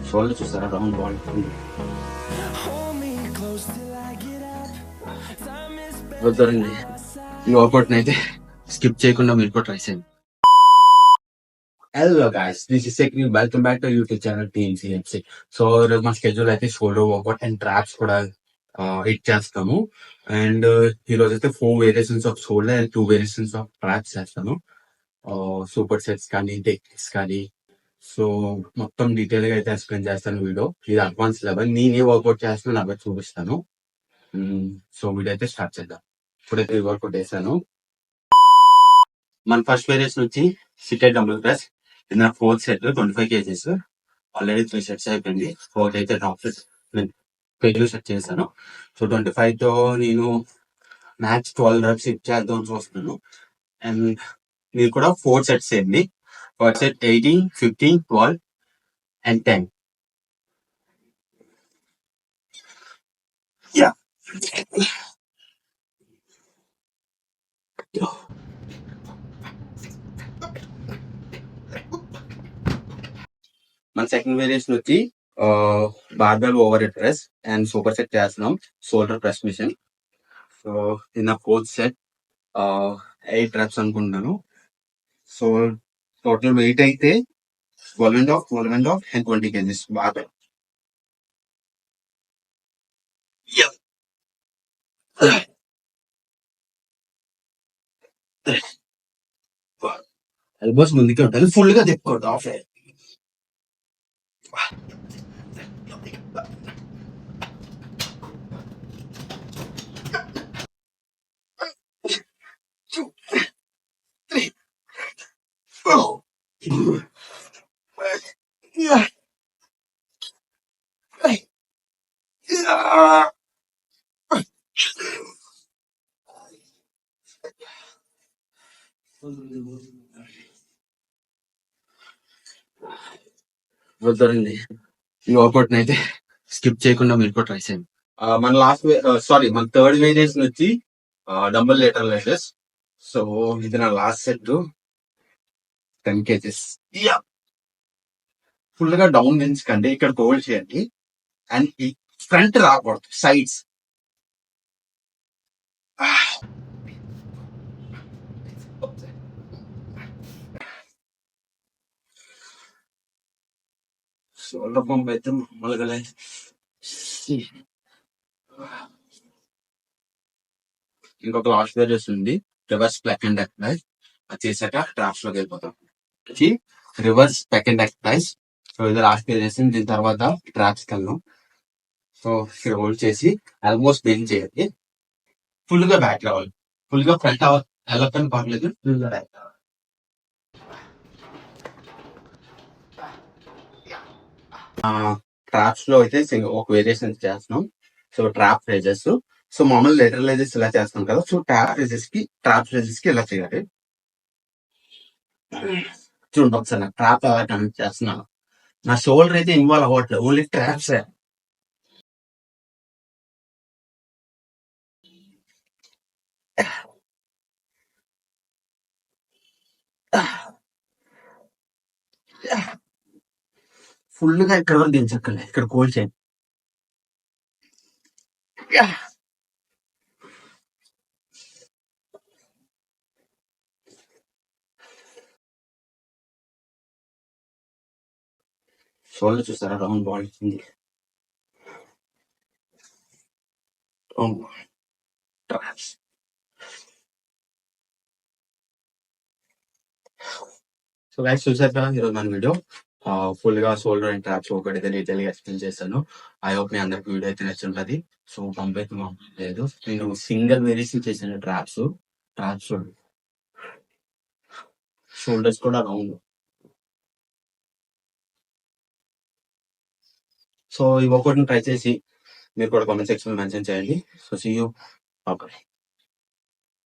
Shoulder చూస్తారా round body వద్దరండి. ఈ work out అయితే స్కిప్ చేయకుండా మీరు కూడా ట్రై చేయండి. హలో గాయ్స్, దిస్ ఇస్ సెక్ని. Welcome back to YouTube channel TNCMC. So ఈరోజు మా స్కెడ్యూల్ అయితే షోల్డర్ వర్కౌట్ అండ్ ట్రాప్స్ కూడా హిట్ చేస్తాము. అండ్ ఈ రోజు అయితే 4 variations of shoulder and 2 variations of traps చేస్తాను. సూపర్ సెట్స్ కానీ టెక్నిక్స్ కానీ. సో మొత్తం డీటెయిల్ గా అయితే ఎక్స్ప్లెయిన్ చేస్తాను వీడియో. ఇది అడ్వాన్స్ లెవెల్. నేను ఏ వర్కౌట్ చేస్తాను అవి చూపిస్తాను. సో వీడియో అయితే స్టార్ట్ చేద్దాం. ఇప్పుడైతే ఈ వర్కౌట్ వేసాను. మన ఫస్ట్ వేరియేషన్ వచ్చి సిటెడ్ డంబుల్ ప్రెస్. ఇది నా 4th set, 25 kgs. Already 3 sets అయిపోయింది. 4th అయితే టాప్ సెట్ పెళ్లి సెట్ చేశాను. సో 25 తో నేను మ్యాక్స్ 12 reps ఇచ్చేద్దాం చూస్తున్నాను. అండ్ మీరు కూడా 4 సెట్స్ చేయండి. First set 18, 15, 12 and 10. Yeah. మన సెకండ్ వేరియేషన్ వచ్చి barbell overhead press and super set చేస్తున్నాం. Shoulder press machine. సో ఇది నా 4th సెట్, 8 reps అనుకుంటున్నాను. సో టోటల్ వెయిట్ అయితే 12 and off and 20 kgs barbell. Elbows ముందుకే ఉంటుంది, ఫుల్ గా తిప్పుకోవద్దు. ఆఫ్ వద్దరండి. ఈ వర్కౌట్ అయితే స్కిప్ చేయకుండా మీరు కూడా ట్రై చేయండి. మన థర్డ్ వేరియేషన్ వచ్చి డంబుల్ లేటరల్ రైజెస్. సో ఇది నా లాస్ట్ సెట్, 10 kgs. ఫుల్ గా డౌన్ దించకండి, ఇక్కడ హోల్డ్ చేయండి. అండ్ ఈ ఫ్రంట్ రాకూడదు, సైడ్స్. షోల్డర్ పంప్ అయితే మామూలుగా లేదు. ఇంకొక లాస్ట్ వేరియేషన్ ఉంది, రివర్స్ ప్లక్ అండ్ ఎక్సర్సైజ్. అది చేశాక ట్రాప్స్ లోకి వెళ్ళిపోతాం. Reverse pluck and exercise. So ఇది లాస్ట్ వేరియేషన్. దీని తర్వాత ట్రాప్స్ కి వెళ్దాం. సో ఇక్కడ హోల్డ్ చేసి ఆల్మోస్ట్ బెండ్ చేయాలి. ఫుల్ గా బ్యాక్ రావాలి. ఫుల్ గా ఫ్రంట్ వెళ్ళకని పర్లేదు, ఫుల్ గా బ్యాక్ రావాలి. ట్రాప్స్ లో అయితే ఒక వేరియేషన్ చేస్తున్నాం. So trap raises. సో మామూలు లెటర్ రేజెస్ ఇలా చేస్తాం కదా. సో ట్రాప్ రేజెస్ కి ఇలా చేయాలి. చూడండి ఒకసారి నా ట్రాప్ ఎలా కనెక్ట్ చేస్తున్నాను. నా షోల్డర్ అయితే ఇన్వాల్వ్ అవ్వట్లేదు, ఓన్లీ ట్రాప్స్. ఫుల్ గా ఇక్కడ వరకు దించక్కర్లేదు, ఇక్కడ కోల్డ్ చేయండి. షోల్డర్ చూస్తారా రౌండ్ బాడీ ఉంది. ట్రాప్స్. సో గైస్ చూసారు కదా ఈరోజు మన వీడియో. ఫుల్ గా షోల్డర్ అండ్ ట్రాప్స్ ఒకటి డీటెయిల్ గా ఎక్స్ప్లెయిన్ చేశాను. ఐ హోప్ మీ అందరికి వీడియో అయితే నచ్చుంటది. సో పంప్ అయితే లేదు, నేను సింగిల్ వేరియేషన్ చేశాను. ట్రాప్స్ షోల్డర్స్ కూడా రౌండ్. సో ఈ ఒక్కటిని ట్రై చేసి మీరు కూడా కామెంట్ సెక్షన్ లో మెన్షన్ చేయండి. So see you. ఓకే.